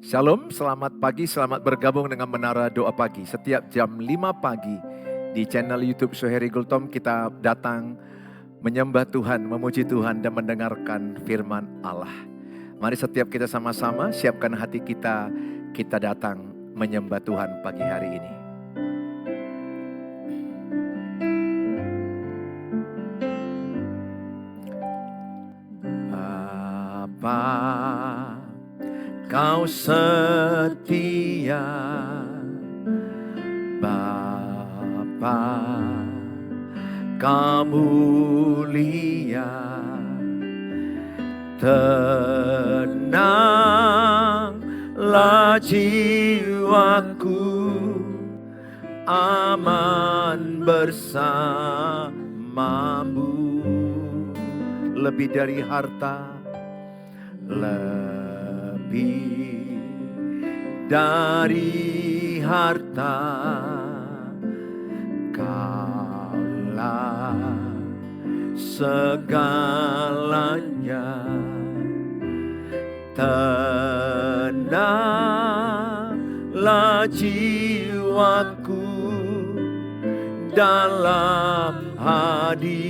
Shalom, selamat pagi, selamat bergabung dengan Menara Doa Pagi. Setiap jam 5 pagi di channel YouTube Suheri Gultom kita datang menyembah Tuhan, memuji Tuhan dan mendengarkan firman Allah. Mari setiap kita sama-sama siapkan hati kita, kita datang menyembah Tuhan pagi hari ini. Bapa, Kau setia, Bapa, Kau mulia, tenanglah jiwaku, aman bersamamu, lebih dari harta, lebih dari harta, Kaulah segalanya. Tenanglah jiwaku dalam hadirat-Mu.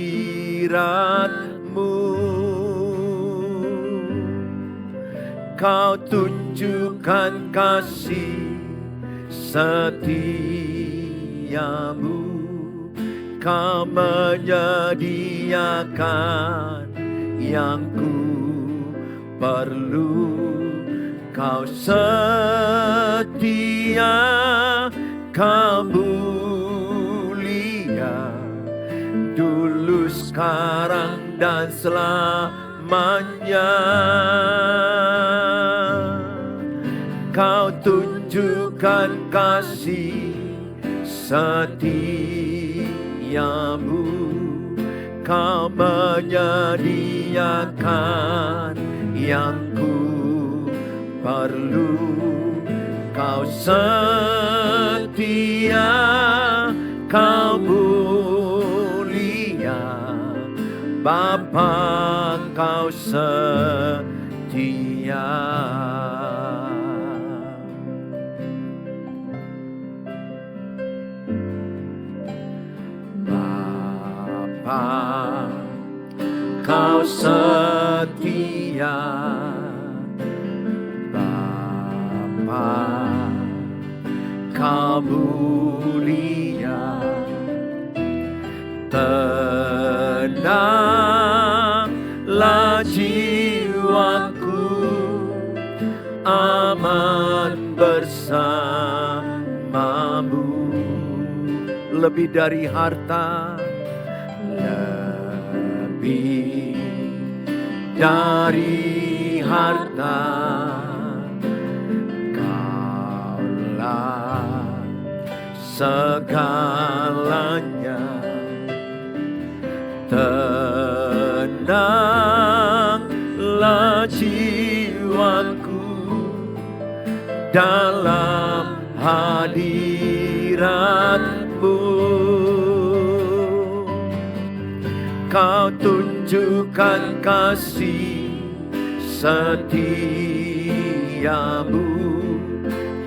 Kau tunjukkan kasih setiamu, Kau menyediakan yang ku perlu. Kau setia, Kau mulia, dulu, sekarang, dan selamanya. Kau tunjukkan kasih setiamu, Kau menyediakan yang ku perlu. Kau setia, Kau mulia, Bapa, Kau setia. Bapa, Kau setia, Bapa, Kau mulia, tenanglah jiwaku, aman bersamamu, lebih dari harta, lebih dari harta, Kaulah segalanya. Tenanglah jiwaku dalam hadirat-Mu. Kau tunjukkan kasih setiamu,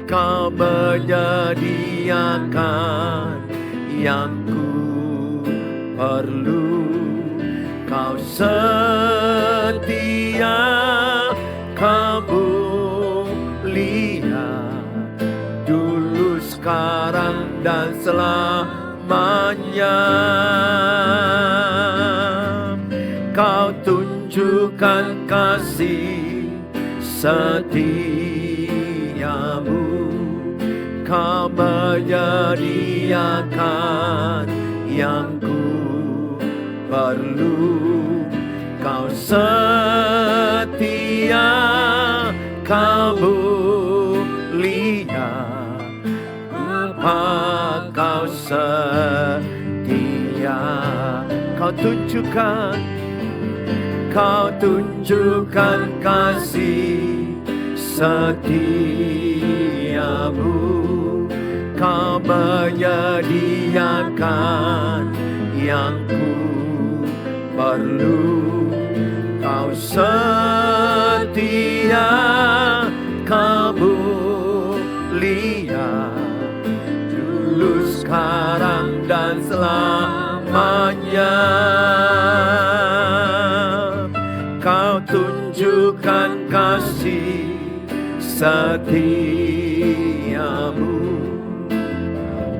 Kau menyediakan yang ku perlu. Kau setia, Kau mulia, dulu, sekarang, dan selamanya. Kau tunjukkan kasih setiamu, Kau menyediakan yang ku perlu. Kau setia, Kau mulia, Bapa, Kau setia. Kau tunjukkan kasih setiamu, Kau menyediakan yang ku perlu. Kau setia, Kau namanya. Kau tunjukkan kasih setiamu,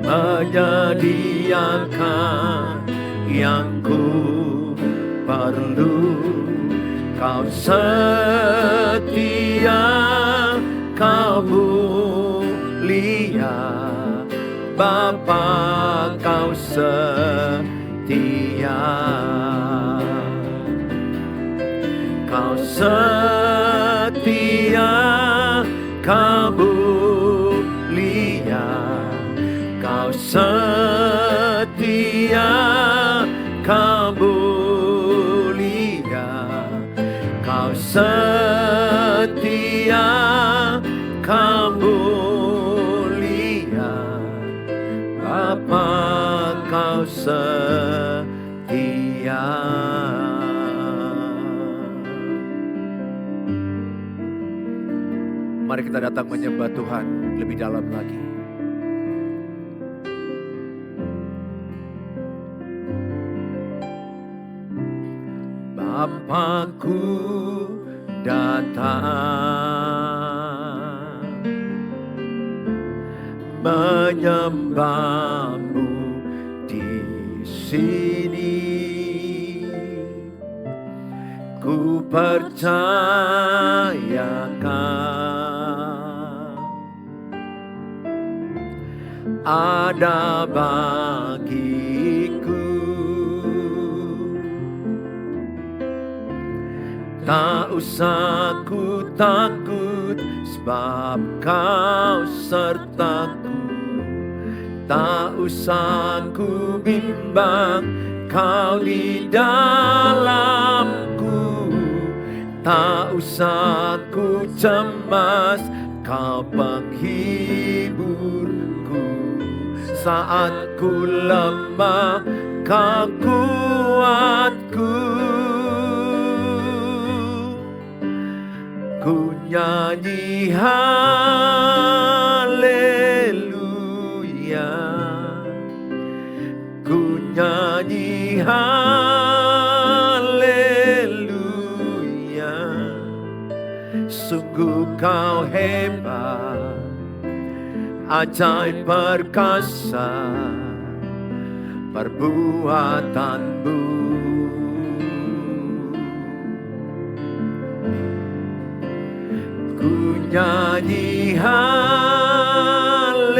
menyediakan yang ku perlu. Kau setia, kau mulia, Bapa kau setia. Kau setia, kau mulia, kau setia, kau mulia, kau setia, kau mulia, Bapa kau setia. Mari kita datang menyembah Tuhan lebih dalam lagi. Bapakku datang menyembahmu di sini. Ku percayakan ada bagiku, tak usah ku takut sebab kau sertaku, tak usah ku bimbang kau di dalamku, tak usah ku cemas kau penghiburku. Saat ku lemah kau kuatku. Ku nyanyi haleluya, ku nyanyi haleluya. Sungguh kau hebat, ajaib perkasa perbuatanmu. Ku nyanyi haleluya,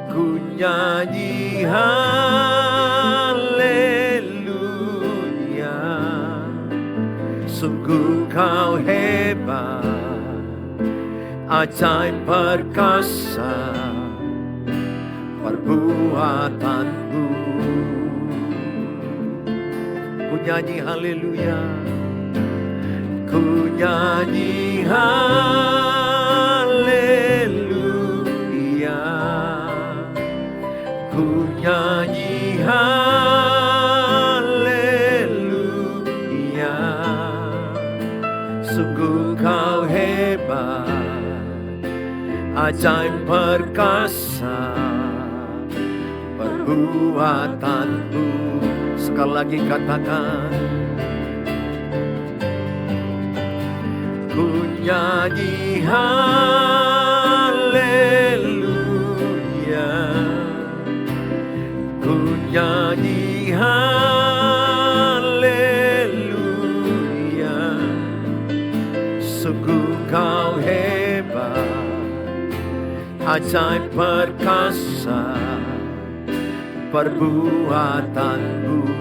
ku nyanyi haleluya. Sungguh kau hebat, ajaib perkasa perbuatanmu. Ku nyanyi haleluya, ku nyanyi haleluya, ku nyanyi haleluya. Sungguh kau hebat, ajaib perkasa perbuatanmu. Sekali lagi katakan, ku nyanyi haleluya, ku nyanyi haleluya. Sungguh kau hebat, ajaib perkasa perbuatanmu.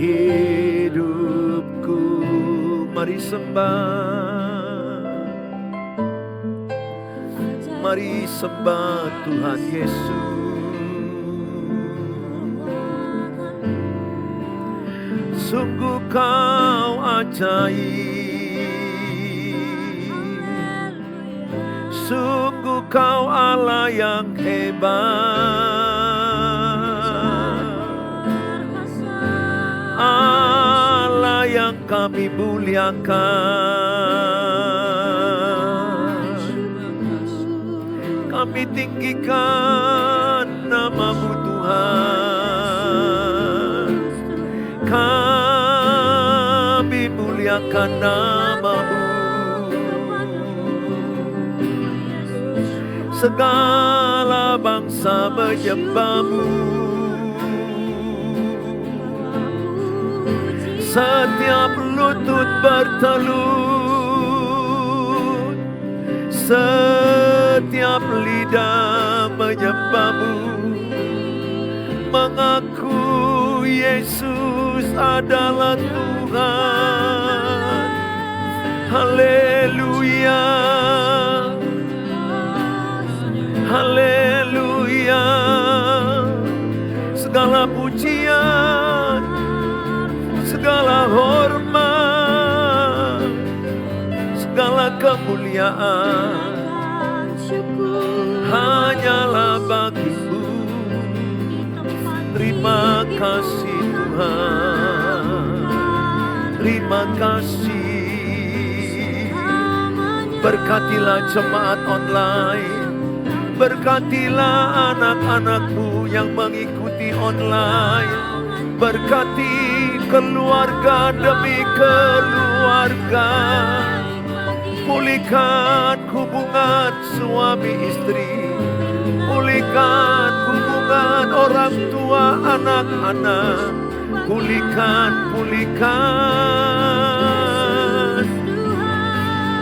Hidupku mari sembah, mari sembah Tuhan Yesus. Sungguh kau ajaib, sungguh kau Allah yang hebat, Allah yang kami muliakan. Kami tinggikan nama-Mu Tuhan. Kami muliakan nama-Mu. Segala bangsa menyembah-Mu. Setiap lutut bertelut, setiap lidah menyembah-Mu, mengaku Yesus adalah Tuhan. Haleluya, haleluya. Segala pujian, segala hormat, segala kemuliaan hanyalah bagi-Mu. Terima kasih Tuhan, terima kasih. Berkatilah jemaat online, berkatilah anak-anak-Mu yang mengikuti online. Berkati keluarga demi keluarga. Pulihkan hubungan suami istri, pulihkan hubungan orang tua anak-anak. Pulihkan, pulihkan,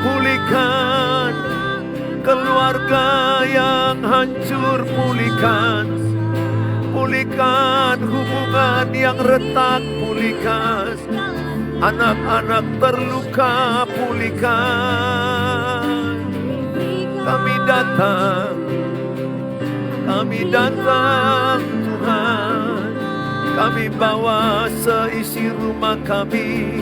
pulihkan keluarga yang hancur. Pulihkan, pulihkan hubungan yang retak. Pulihkan anak-anak terluka. Pulihkan. Kami datang Tuhan. Kami bawa seisi rumah kami.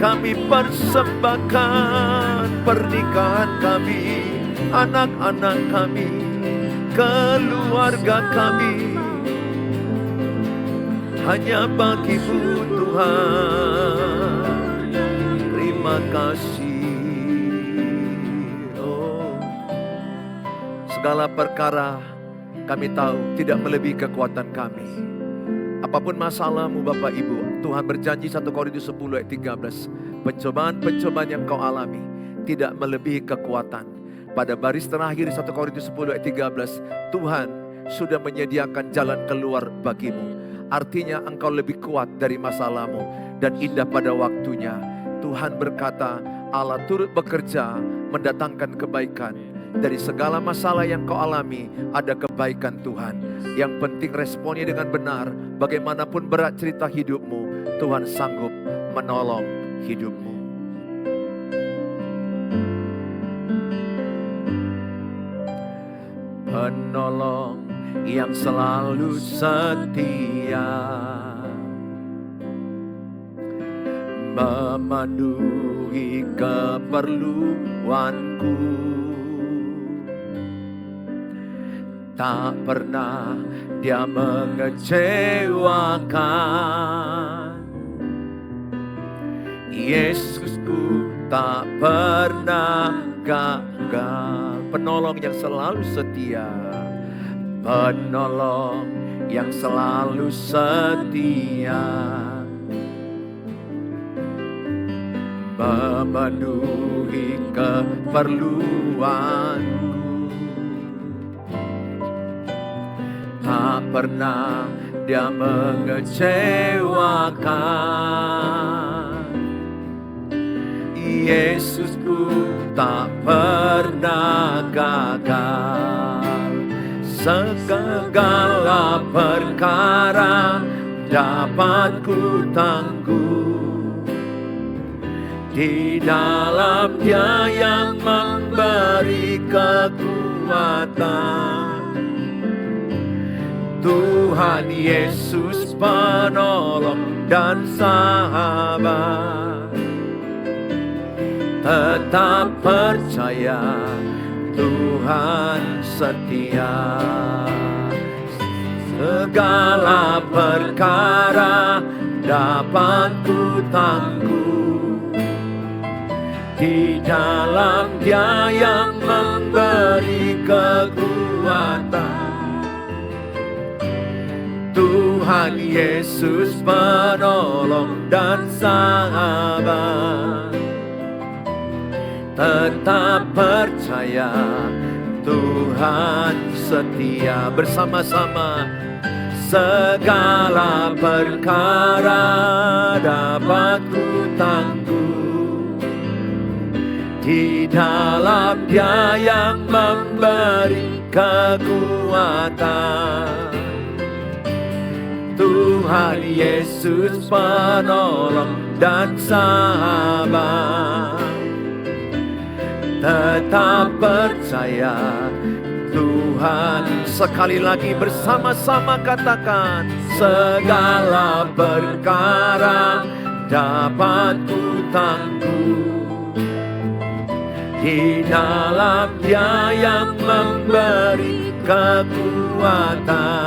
Kami persembahkan pernikahan kami, anak-anak kami, keluarga kami. Hanya bagi-Mu Tuhan. Terima kasih. Oh, segala perkara kami tahu tidak melebihi kekuatan kami. Apapun masalahmu Bapak Ibu, Tuhan berjanji 1 Korintus 10 ayat 13, pencobaan-pencobaan yang kau alami tidak melebihi kekuatan. Pada baris terakhir 1 Korintus 10 ayat 13, Tuhan sudah menyediakan jalan keluar bagimu. Artinya engkau lebih kuat dari masalahmu dan indah pada waktunya. Tuhan berkata, Allah turut bekerja mendatangkan kebaikan. Dari segala masalah yang kau alami, ada kebaikan Tuhan. Yang penting responnya dengan benar. Bagaimanapun berat cerita hidupmu, Tuhan sanggup menolong hidupmu. Penolong yang selalu setia, memenuhi keperluanku. Tak pernah Dia mengecewakan. Yesusku tak pernah gagal. Penolong yang selalu setia, penolong yang selalu setia, memenuhi keperluanku. Tak pernah Dia mengecewakan. Yesusku tak pernah gagal. Segala perkara dapat ku tangguh di dalam Dia yang memberi kekuatan. Tuhan Yesus penolong dan sahabat. Tetap percaya Tuhan setia. Segala perkara dapat ku tangguh di dalam Dia yang memberi kekuatan. kekuatan. Tuhan Yesus penolong dan sahabat. Tetap percaya Tuhan setia. Bersama-sama segala perkara dapat ku tangguh di dalam Dia yang memberi kekuatan. Tuhan Yesus penolong dan sahabat. Tetap percaya Tuhan. Sekali lagi bersama-sama katakan, segala perkara dapat ku tangguh di dalam Dia yang memberi kekuatan.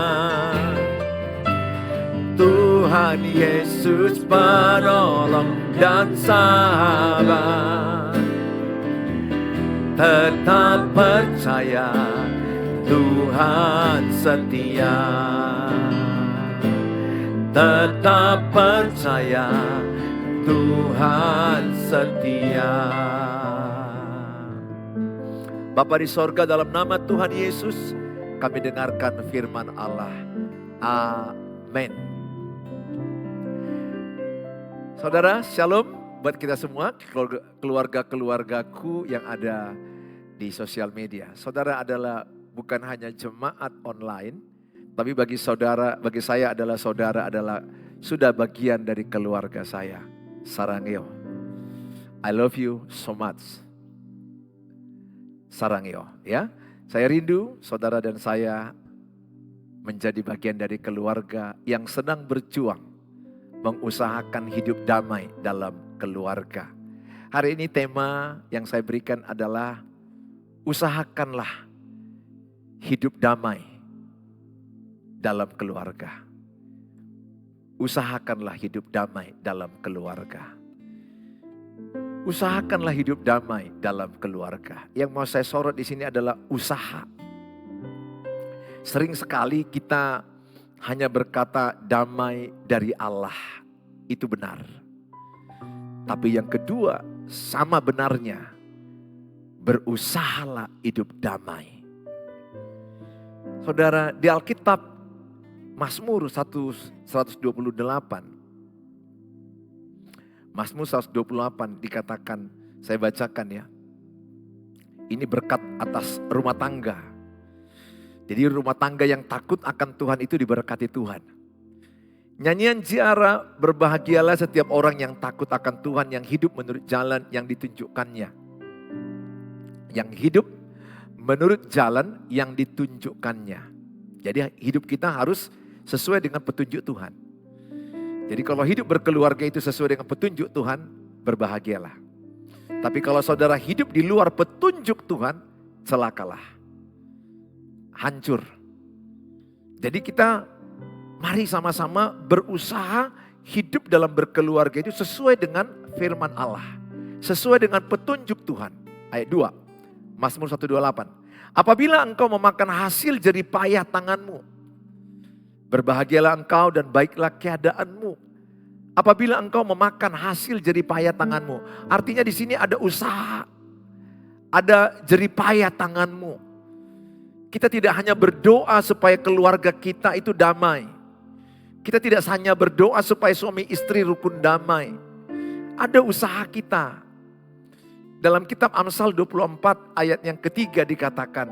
Tuhan Yesus penolong dan sahabat. Tetap percaya Tuhan setia. Tetap percaya Tuhan setia. Bapa di sorga, dalam nama Tuhan Yesus kami dengarkan firman Allah. Amin. Saudara, shalom buat kita semua, keluarga-keluargaku yang ada di sosial media. Saudara adalah bukan hanya jemaat online, tapi bagi saya adalah saudara adalah sudah bagian dari keluarga saya. Sarangeo. I love you so much. Sarangeo, ya. Saya rindu saudara dan saya menjadi bagian dari keluarga yang sedang berjuang mengusahakan hidup damai dalam keluarga. Hari ini tema yang saya berikan adalah usahakanlah hidup damai dalam keluarga. Usahakanlah hidup damai dalam keluarga. Usahakanlah hidup damai dalam keluarga. Yang mau saya sorot di sini adalah usaha. Sering sekali kita hanya berkata damai dari Allah, itu benar. Tapi yang kedua sama benarnya, berusahalah hidup damai. Saudara, di Alkitab Mazmur 128, Mazmur 128 dikatakan, saya bacakan ya. Ini berkat atas rumah tangga. Jadi rumah tangga yang takut akan Tuhan itu diberkati Tuhan. Nyanyian ziarah, berbahagialah setiap orang yang takut akan Tuhan, yang hidup menurut jalan yang ditunjukkannya. Yang hidup menurut jalan yang ditunjukkannya. Jadi hidup kita harus sesuai dengan petunjuk Tuhan. Jadi kalau hidup berkeluarga itu sesuai dengan petunjuk Tuhan, berbahagialah. Tapi kalau saudara hidup di luar petunjuk Tuhan, celakalah. Hancur. Jadi kita mari sama-sama berusaha hidup dalam berkeluarga itu sesuai dengan firman Allah. Sesuai dengan petunjuk Tuhan. Ayat 2, Mazmur 128. Apabila engkau memakan hasil jerih payah tanganmu, berbahagialah engkau dan baiklah keadaanmu. Apabila engkau memakan hasil jerih payah tanganmu. Artinya di sini ada usaha. Ada jerih payah tanganmu. Kita tidak hanya berdoa supaya keluarga kita itu damai. Kita tidak hanya berdoa supaya suami istri rukun damai. Ada usaha kita. Dalam kitab Amsal 24 ayat yang ketiga dikatakan,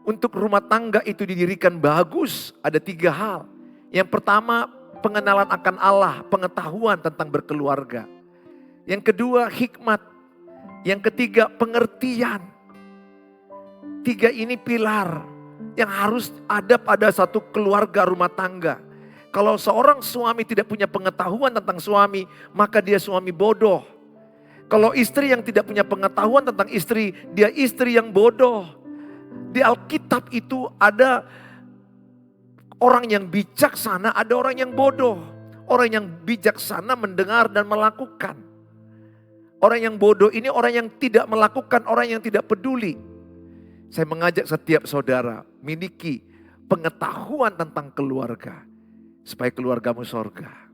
untuk rumah tangga itu didirikan bagus, ada 3 hal. Yang pertama, pengenalan akan Allah, pengetahuan tentang berkeluarga. Yang kedua, hikmat. Yang ketiga, pengertian. 3 ini pilar yang harus ada pada satu keluarga rumah tangga. Kalau seorang suami tidak punya pengetahuan tentang suami, maka dia suami bodoh. Kalau istri yang tidak punya pengetahuan tentang istri, dia istri yang bodoh. Di Alkitab itu ada orang yang bijaksana, ada orang yang bodoh. Orang yang bijaksana mendengar dan melakukan. Orang yang bodoh ini orang yang tidak melakukan, orang yang tidak peduli. Saya mengajak setiap saudara miliki pengetahuan tentang keluarga. Supaya keluargamu sorga.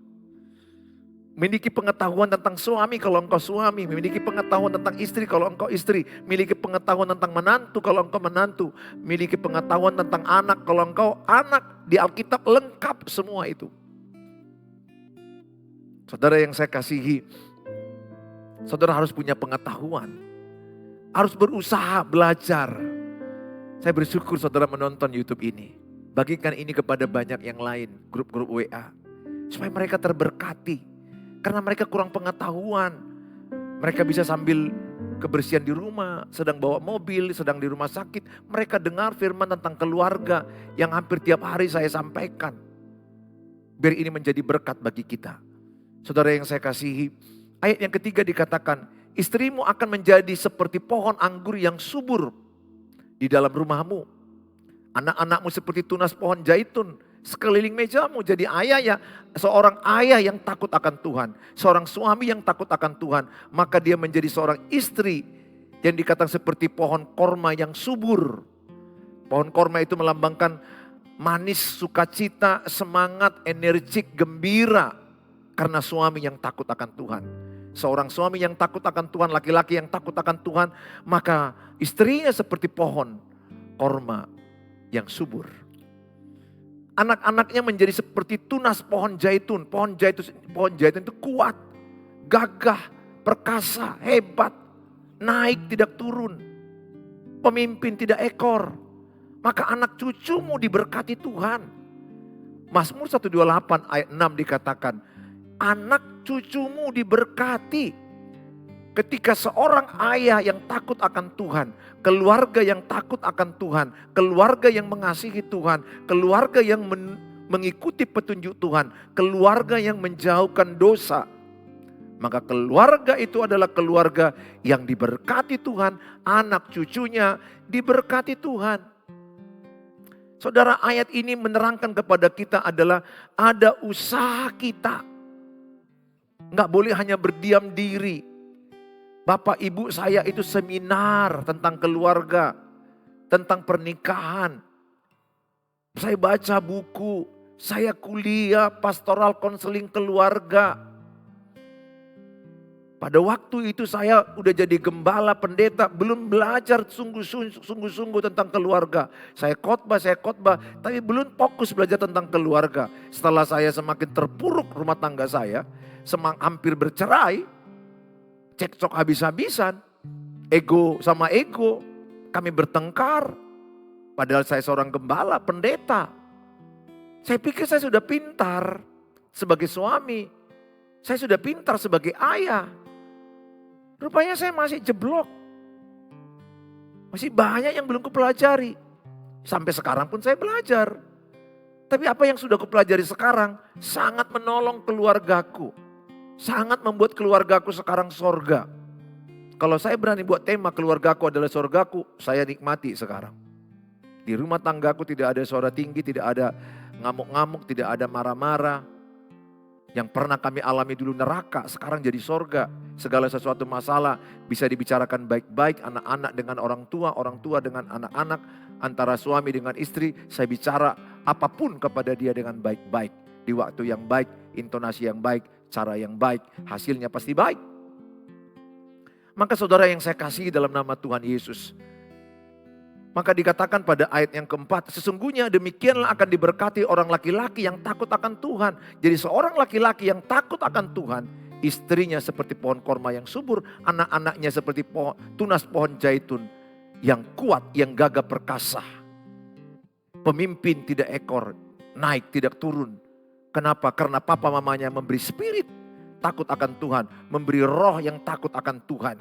Miliki pengetahuan tentang suami kalau engkau suami. Miliki pengetahuan tentang istri kalau engkau istri. Miliki pengetahuan tentang menantu kalau engkau menantu. Miliki pengetahuan tentang anak kalau engkau anak. Di Alkitab lengkap semua itu. Saudara yang saya kasihi, saudara harus punya pengetahuan. Harus berusaha belajar. Saya bersyukur saudara menonton YouTube ini. Bagikan ini kepada banyak yang lain, grup-grup WA. Supaya mereka terberkati. Karena mereka kurang pengetahuan. Mereka bisa sambil kebersihan di rumah, sedang bawa mobil, sedang di rumah sakit. Mereka dengar firman tentang keluarga yang hampir tiap hari saya sampaikan. Biar ini menjadi berkat bagi kita. Saudara yang saya kasihi, ayat yang ketiga dikatakan, istrimu akan menjadi seperti pohon anggur yang subur di dalam rumahmu. Anak-anakmu seperti tunas pohon zaitun. Sekeliling mejamu jadi ayah ya, seorang ayah yang takut akan Tuhan. Seorang suami yang takut akan Tuhan. Maka dia menjadi seorang istri yang dikatakan seperti pohon korma yang subur. Pohon korma itu melambangkan manis, sukacita, semangat, energik, gembira. Karena suami yang takut akan Tuhan. Seorang suami yang takut akan Tuhan, laki-laki yang takut akan Tuhan. Maka istrinya seperti pohon korma yang subur. Anak-anaknya menjadi seperti tunas pohon zaitun. Pohon zaitun itu kuat, gagah, perkasa, hebat, naik tidak turun, pemimpin tidak ekor. Maka anak cucumu diberkati Tuhan. Mazmur 128 ayat 6 dikatakan, anak cucumu diberkati. Ketika seorang ayah yang takut akan Tuhan, keluarga yang takut akan Tuhan, keluarga yang mengasihi Tuhan, keluarga yang mengikuti petunjuk Tuhan, keluarga yang menjauhkan dosa. Maka keluarga itu adalah keluarga yang diberkati Tuhan, anak cucunya diberkati Tuhan. Saudara, ayat ini menerangkan kepada kita adalah ada usaha kita. Enggak boleh hanya berdiam diri. Bapak ibu saya itu seminar tentang keluarga, tentang pernikahan. Saya baca buku, saya kuliah pastoral konseling keluarga. Pada waktu itu saya udah jadi gembala, pendeta, belum belajar sungguh-sungguh tentang keluarga. Saya khotbah, tapi belum fokus belajar tentang keluarga. Setelah saya semakin terpuruk rumah tangga saya, hampir bercerai, cekcok habis-habisan, ego sama ego, kami bertengkar. Padahal saya seorang gembala, pendeta. Saya pikir saya sudah pintar sebagai suami. Saya sudah pintar sebagai ayah. Rupanya saya masih jeblok. Masih banyak yang belum kupelajari. Sampai sekarang pun saya belajar. Tapi apa yang sudah kupelajari sekarang sangat menolong keluargaku. Sangat membuat keluargaku sekarang sorga. Kalau saya berani buat tema keluargaku adalah sorgaku, saya nikmati sekarang. Di rumah tanggaku tidak ada suara tinggi, tidak ada ngamuk-ngamuk, tidak ada marah-marah. Yang pernah kami alami dulu neraka, sekarang jadi sorga. Segala sesuatu masalah bisa dibicarakan baik-baik, anak-anak dengan orang tua dengan anak-anak, antara suami dengan istri. Saya bicara apapun kepada dia dengan baik-baik. Di waktu yang baik, intonasi yang baik, cara yang baik, hasilnya pasti baik. Maka saudara yang saya kasihi dalam nama Tuhan Yesus. Maka dikatakan pada ayat yang keempat, sesungguhnya demikianlah akan diberkati orang laki-laki yang takut akan Tuhan. Jadi seorang laki-laki yang takut akan Tuhan, istrinya seperti pohon korma yang subur, anak-anaknya seperti tunas pohon zaitun yang kuat, yang gagah perkasa. Pemimpin tidak ekor, naik tidak turun. Kenapa? Karena papa mamanya memberi spirit takut akan Tuhan. Memberi roh yang takut akan Tuhan.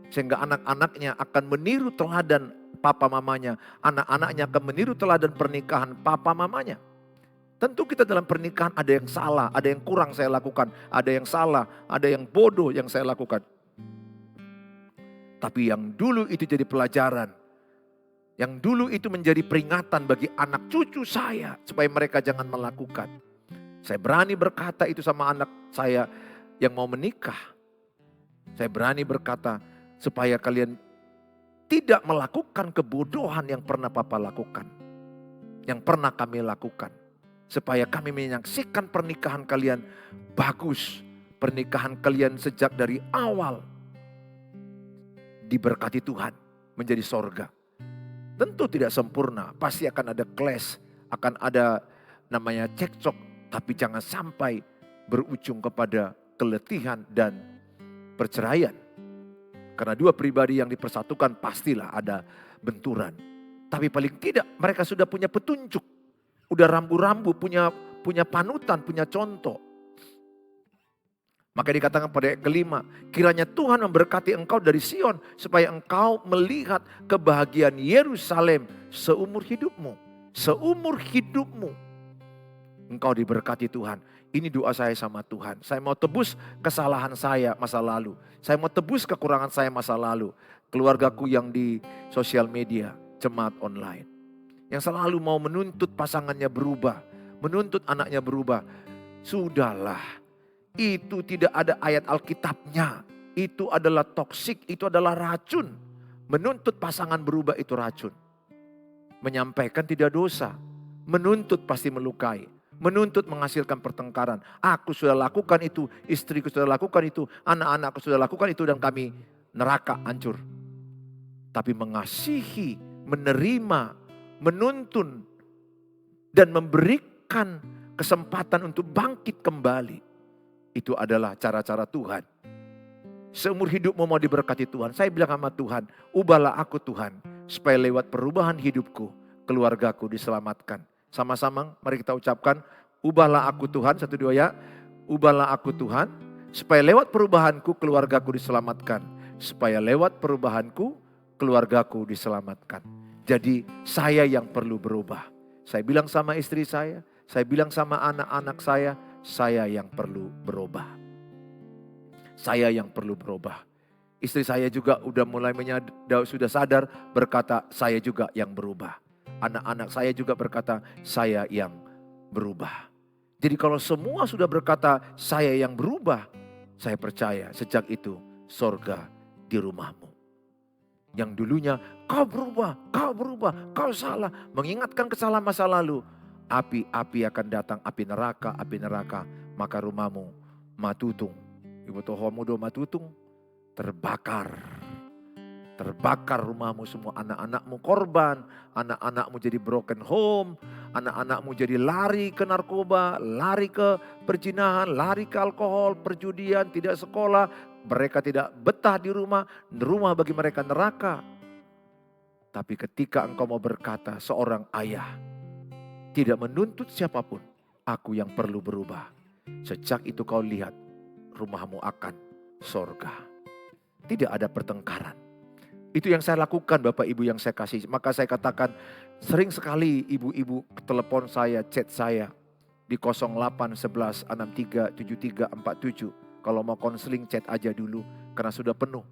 Sehingga anak-anaknya akan meniru teladan papa mamanya. Anak-anaknya akan meniru teladan pernikahan papa mamanya. Tentu kita dalam pernikahan ada yang salah, ada yang kurang saya lakukan. Ada yang salah, ada yang bodoh yang saya lakukan. Tapi yang dulu itu jadi pelajaran. Yang dulu itu menjadi peringatan bagi anak cucu saya. Supaya mereka jangan melakukan. Saya berani berkata itu sama anak saya yang mau menikah. Saya berani berkata supaya kalian tidak melakukan kebodohan yang pernah Papa lakukan. Yang pernah kami lakukan. Supaya kami menyaksikan pernikahan kalian bagus. Pernikahan kalian sejak dari awal diberkati Tuhan menjadi sorga. Tentu tidak sempurna, pasti akan ada clash, akan ada namanya cekcok. Tapi jangan sampai berujung kepada keletihan dan perceraian. Karena dua pribadi yang dipersatukan pastilah ada benturan. Tapi paling tidak mereka sudah punya petunjuk. Udah rambu-rambu, punya panutan, punya contoh. Maka dikatakan pada ayat kelima, kiranya Tuhan memberkati engkau dari Sion, supaya engkau melihat kebahagiaan Yerusalem seumur hidupmu. Seumur hidupmu. Engkau diberkati Tuhan. Ini doa saya sama Tuhan. Saya mau tebus kesalahan saya masa lalu. Saya mau tebus kekurangan saya masa lalu. Keluargaku yang di sosial media, jemaat online. Yang selalu mau menuntut pasangannya berubah. Menuntut anaknya berubah. Sudahlah. Itu tidak ada ayat Alkitabnya. Itu adalah toksik, itu adalah racun. Menuntut pasangan berubah itu racun. Menyampaikan tidak dosa. Menuntut pasti melukai. Menuntut menghasilkan pertengkaran. Aku sudah lakukan itu, istriku sudah lakukan itu, anak-anakku sudah lakukan itu dan kami neraka hancur. Tapi mengasihi, menerima, menuntun dan memberikan kesempatan untuk bangkit kembali. Itu adalah cara-cara Tuhan. Seumur hidupmu mau diberkati Tuhan. Saya bilang sama Tuhan, ubahlah aku Tuhan. Supaya lewat perubahan hidupku, keluargaku diselamatkan. Sama-sama mari kita ucapkan, ubahlah aku Tuhan, 1, 2 ya. Ubahlah aku Tuhan, supaya lewat perubahanku, keluargaku diselamatkan. Supaya lewat perubahanku, keluargaku diselamatkan. Jadi saya yang perlu berubah. Saya bilang sama istri saya bilang sama anak-anak saya yang perlu berubah. Saya yang perlu berubah. Istri saya juga udah mulai sudah sadar berkata saya juga yang berubah. Anak-anak saya juga berkata saya yang berubah. Jadi kalau semua sudah berkata saya yang berubah, saya percaya sejak itu sorga di rumahmu. Yang dulunya kau berubah, kau salah. Mengingatkan kesalahan masa lalu. Api akan datang, api neraka, maka rumahmu matutung. Ibu tohomudo matutung, terbakar rumahmu semua, anak-anakmu korban, anak-anakmu jadi broken home, anak-anakmu jadi lari ke narkoba, lari ke perzinahan, lari ke alkohol, perjudian, tidak sekolah, mereka tidak betah di rumah bagi mereka neraka. Tapi ketika engkau mau berkata seorang ayah, tidak menuntut siapapun, aku yang perlu berubah. Sejak itu kau lihat rumahmu akan sorga. Tidak ada pertengkaran. Itu yang saya lakukan Bapak Ibu yang saya kasih. Maka saya katakan sering sekali ibu-ibu telepon saya, chat saya di 08 11 63 73 47. Kalau mau konseling chat aja dulu karena sudah penuh.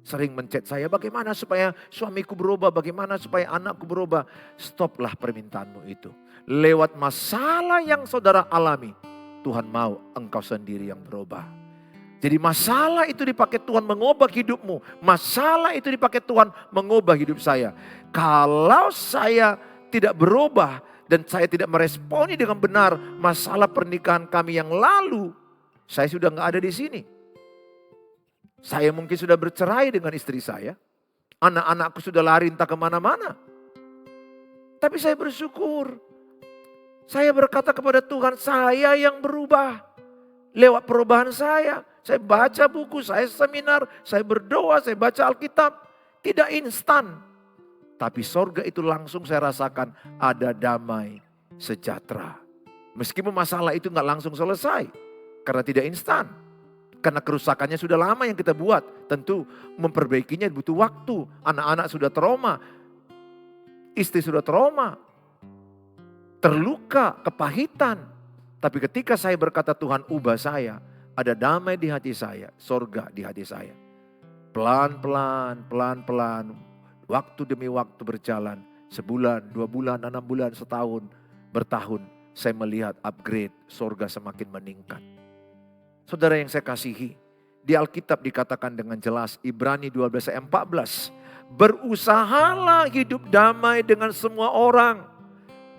Sering menchat saya, bagaimana supaya suamiku berubah, bagaimana supaya anakku berubah. Stoplah permintaanmu itu. Lewat masalah yang saudara alami, Tuhan mau engkau sendiri yang berubah. Jadi masalah itu dipakai Tuhan mengubah hidupmu. Masalah itu dipakai Tuhan mengubah hidup saya. Kalau saya tidak berubah dan saya tidak meresponi dengan benar masalah pernikahan kami yang lalu, saya sudah gak ada di sini. Saya mungkin sudah bercerai dengan istri saya. Anak-anakku sudah lari entah kemana-mana. Tapi saya bersyukur. Saya berkata kepada Tuhan, saya yang berubah. Lewat perubahan saya baca buku, saya seminar, saya berdoa, saya baca Alkitab. Tidak instan. Tapi sorga itu langsung saya rasakan ada damai sejahtera. Meskipun masalah itu gak langsung selesai. Karena tidak instan. Karena kerusakannya sudah lama yang kita buat. Tentu memperbaikinya butuh waktu. Anak-anak sudah trauma. Istri sudah trauma. Terluka, kepahitan. Tapi ketika saya berkata Tuhan ubah saya. Ada damai di hati saya. Sorga di hati saya. Pelan-pelan. Waktu demi waktu berjalan. Sebulan, 2 bulan, 6 bulan, setahun, bertahun. Saya melihat upgrade. Sorga semakin meningkat. Saudara yang saya kasihi, di Alkitab dikatakan dengan jelas, Ibrani 12 ayat 14, Berusahalah hidup damai dengan semua orang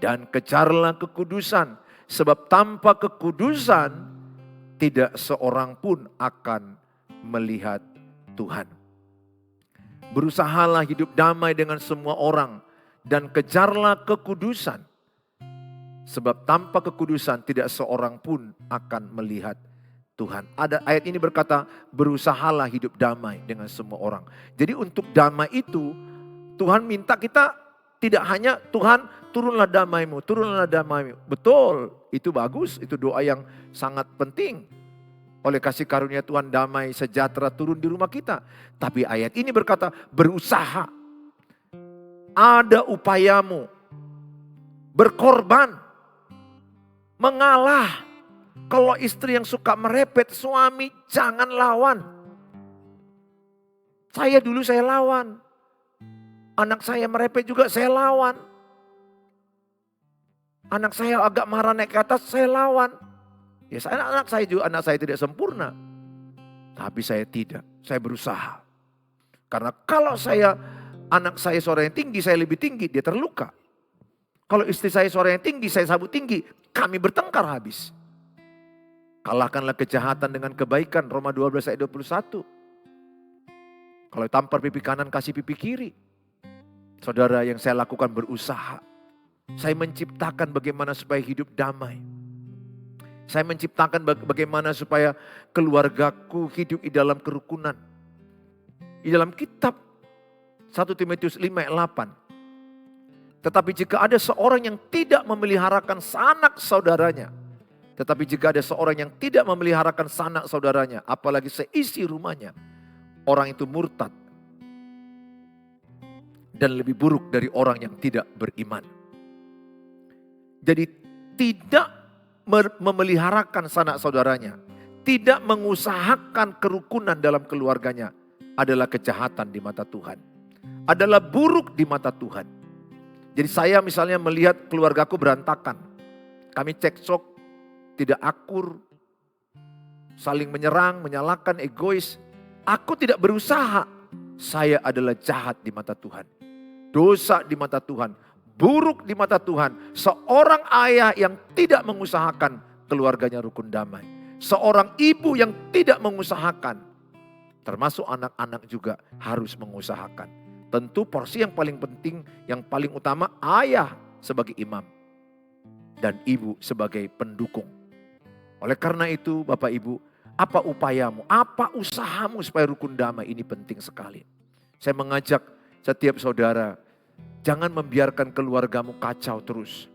dan kejarlah kekudusan, sebab tanpa kekudusan tidak seorang pun akan melihat Tuhan. Berusahalah hidup damai dengan semua orang dan kejarlah kekudusan, sebab tanpa kekudusan tidak seorang pun akan melihat Tuhan. Ada ayat ini berkata, berusahalah hidup damai dengan semua orang. Jadi untuk damai itu, Tuhan minta kita tidak hanya Tuhan turunlah damai-Mu, turunlah damai-Mu. Betul, itu bagus, itu doa yang sangat penting. Oleh kasih karunia Tuhan damai sejahtera turun di rumah kita. Tapi ayat ini berkata berusaha. Ada upayamu. Berkorban. Mengalah. Kalau istri yang suka merepet suami jangan lawan. Dulu saya lawan. Anak saya merepet juga saya lawan. Anak saya agak marah naik ke atas saya lawan. Ya anak saya tidak sempurna. Tapi saya tidak, saya berusaha. Karena kalau anak saya suaranya tinggi, saya lebih tinggi, dia terluka. Kalau istri saya suaranya tinggi, saya sabut tinggi, kami bertengkar habis. Kalahkanlah kejahatan dengan kebaikan, Roma 12 ayat 21. Kalau tampar pipi kanan, kasih pipi kiri. Saudara, yang saya lakukan berusaha. Saya menciptakan bagaimana supaya hidup damai. Saya menciptakan bagaimana supaya keluargaku hidup di dalam kerukunan. Di dalam kitab 1 Timotius 5 ayat 8. Tetapi jika ada seorang yang tidak memeliharakan sanak saudaranya. Tetapi jika ada seorang yang tidak memeliharakan sanak saudaranya. Apalagi seisi rumahnya. Orang itu murtad. Dan lebih buruk dari orang yang tidak beriman. Jadi tidak memeliharakan sanak saudaranya, tidak mengusahakan kerukunan dalam keluarganya adalah kejahatan di mata Tuhan. Adalah buruk di mata Tuhan. Jadi saya misalnya melihat keluargaku berantakan. Kami cekcok, tidak akur, saling menyerang, menyalahkan, egois. Aku tidak berusaha. Saya adalah jahat di mata Tuhan. Dosa di mata Tuhan. Buruk di mata Tuhan, seorang ayah yang tidak mengusahakan keluarganya rukun damai. Seorang ibu yang tidak mengusahakan, termasuk anak-anak juga harus mengusahakan. Tentu porsi yang paling penting, yang paling utama ayah sebagai imam. Dan ibu sebagai pendukung. Oleh karena itu Bapak Ibu, apa upayamu, apa usahamu supaya rukun damai ini penting sekali. Saya mengajak setiap saudara, jangan membiarkan keluargamu kacau terus.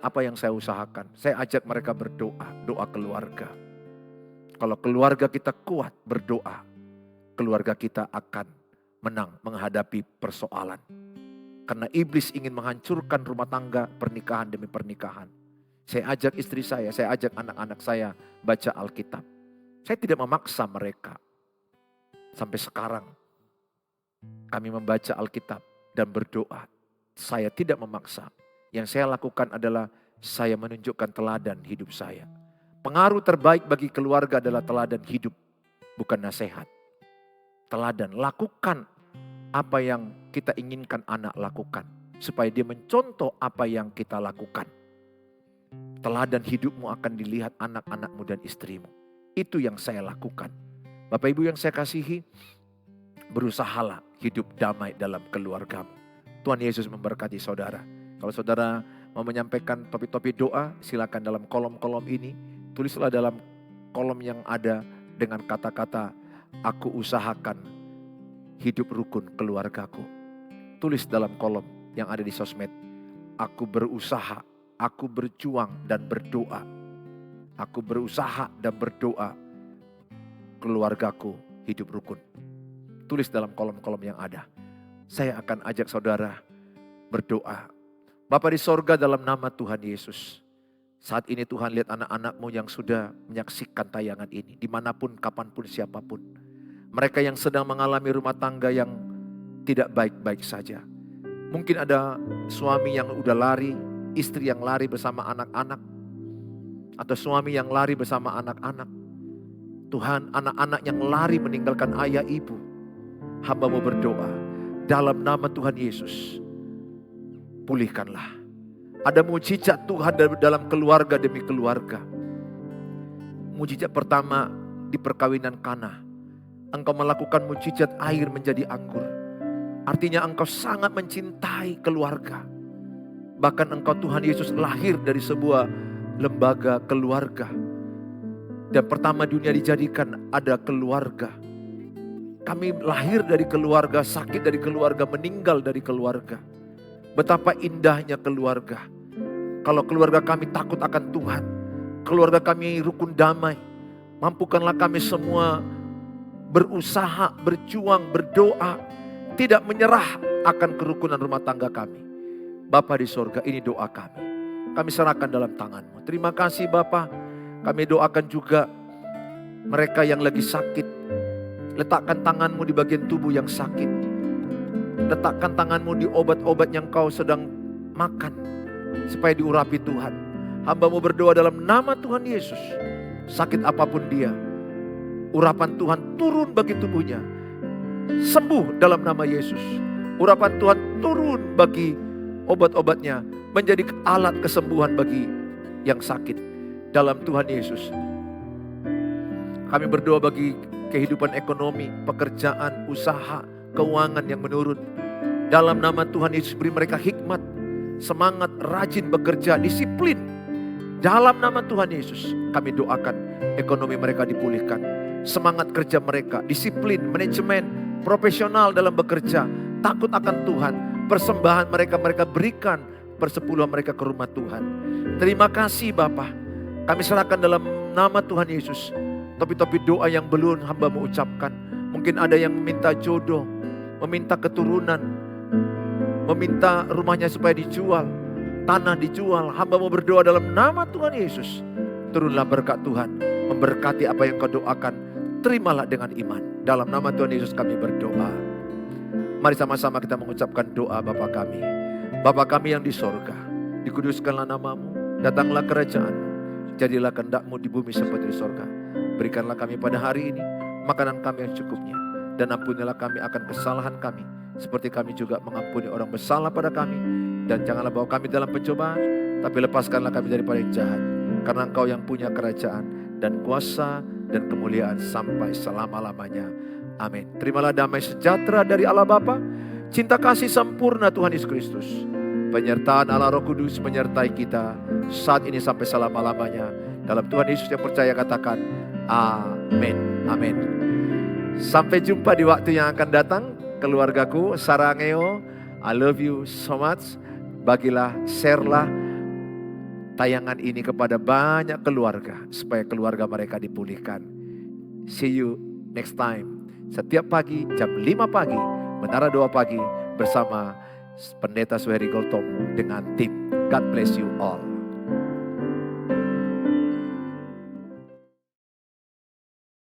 Apa yang saya usahakan? Saya ajak mereka berdoa, doa keluarga. Kalau keluarga kita kuat berdoa, keluarga kita akan menang menghadapi persoalan. Karena iblis ingin menghancurkan rumah tangga, pernikahan demi pernikahan. Saya ajak istri saya ajak anak-anak saya baca Alkitab. Saya tidak memaksa mereka. Sampai sekarang kami membaca Alkitab dan berdoa. Saya tidak memaksa. Yang saya lakukan adalah saya menunjukkan teladan hidup saya. Pengaruh terbaik bagi keluarga adalah teladan hidup, bukan nasihat. Teladan, lakukan apa yang kita inginkan anak lakukan. Supaya dia mencontoh apa yang kita lakukan. Teladan hidupmu akan dilihat anak-anakmu dan istrimu. Itu yang saya lakukan. Bapak Ibu yang saya kasihi, berusahalah hidup damai dalam keluargamu. Tuhan Yesus memberkati saudara. Kalau saudara mau menyampaikan topik-topik doa, silakan dalam kolom-kolom ini. Tulislah dalam kolom yang ada dengan kata-kata, aku usahakan hidup rukun keluargaku. Tulis dalam kolom yang ada di sosmed, aku berusaha, aku berjuang dan berdoa. Aku berusaha dan berdoa, keluargaku hidup rukun. Tulis dalam kolom-kolom yang ada. Saya akan ajak saudara berdoa. Bapa di sorga, dalam nama Tuhan Yesus. Saat ini Tuhan, lihat anak-anak-Mu yang sudah menyaksikan tayangan ini. Dimanapun, kapanpun, siapapun. Mereka yang sedang mengalami rumah tangga yang tidak baik-baik saja. Mungkin ada suami yang udah lari, istri yang lari bersama anak-anak. Atau suami yang lari bersama anak-anak. Tuhan, anak-anak yang lari meninggalkan ayah ibu. Hamba mau berdoa. dalam nama Tuhan Yesus. Pulihkanlah. Ada mujizat Tuhan dalam keluarga demi keluarga. Mujizat pertama di perkawinan Kana. Engkau melakukan mujizat air menjadi anggur. Artinya engkau sangat mencintai keluarga. Bahkan engkau Tuhan Yesus lahir dari sebuah lembaga keluarga. Dan pertama dunia dijadikan ada keluarga. Kami lahir dari keluarga, sakit dari keluarga, meninggal dari keluarga. Betapa indahnya keluarga. Kalau keluarga kami takut akan Tuhan, keluarga kami rukun damai, mampukanlah kami semua berusaha, berjuang, berdoa, tidak menyerah akan kerukunan rumah tangga kami. Bapa di sorga, ini doa kami. Kami serahkan dalam tangan-Mu. Terima kasih Bapa. Kami doakan juga mereka yang lagi sakit. Letakkan tangan-Mu di bagian tubuh yang sakit. Letakkan tangan-Mu di obat-obat yang kau sedang makan. Supaya diurapi Tuhan. Hamba-Mu berdoa dalam nama Tuhan Yesus. Sakit apapun dia. Urapan Tuhan turun bagi tubuhnya. Sembuh dalam nama Yesus. Urapan Tuhan turun bagi obat-obatnya. Menjadi alat kesembuhan bagi yang sakit. Dalam Tuhan Yesus. Kami berdoa bagi kehidupan ekonomi, pekerjaan, usaha, keuangan yang menurun. Dalam nama Tuhan Yesus beri mereka hikmat, semangat, rajin bekerja, disiplin. Dalam nama Tuhan Yesus kami doakan ekonomi mereka dipulihkan. Semangat kerja mereka, disiplin, manajemen, profesional dalam bekerja, takut akan Tuhan. Persembahan mereka berikan, persepuluhan mereka ke rumah Tuhan. Terima kasih Bapa. Kami serahkan dalam nama Tuhan Yesus. Topi-topi doa yang belum hamba-Mu ucapkan. Mungkin ada yang meminta jodoh, meminta keturunan, meminta rumahnya supaya dijual, tanah dijual. Hamba-Mu berdoa dalam nama Tuhan Yesus. Turunlah berkat Tuhan, memberkati apa yang kau doakan. Terimalah dengan iman. Dalam nama Tuhan Yesus kami berdoa. Mari sama-sama kita mengucapkan doa Bapa kami. Bapa kami yang di sorga, dikuduskanlah nama-Mu, datanglah kerajaan-Mu, jadilah kehendak-Mu di bumi seperti di sorga. Berikanlah kami pada hari ini makanan kami yang cukupnya. Dan ampunilah kami akan kesalahan kami, seperti kami juga mengampuni orang bersalah pada kami. Dan janganlah bawa kami dalam pencobaan, tapi lepaskanlah kami daripada yang jahat. Karena Engkau yang punya kerajaan dan kuasa dan kemuliaan sampai selama-lamanya. Amin. Terimalah damai sejahtera dari Allah Bapa, cinta kasih sempurna Tuhan Yesus Kristus, penyertaan Allah Roh Kudus menyertai kita saat ini sampai selama-lamanya. Dalam Tuhan Yesus yang percaya katakan amin. Amin. Sampai jumpa di waktu yang akan datang. Keluargaku, sarangeo, I love you so much. Bagilah, share-lah tayangan ini kepada banyak keluarga, supaya keluarga mereka dipulihkan. See you next time. Setiap pagi jam 5 pagi, Menara Doa Pagi bersama Pendeta Suheri Gultom dengan tim. God bless you all.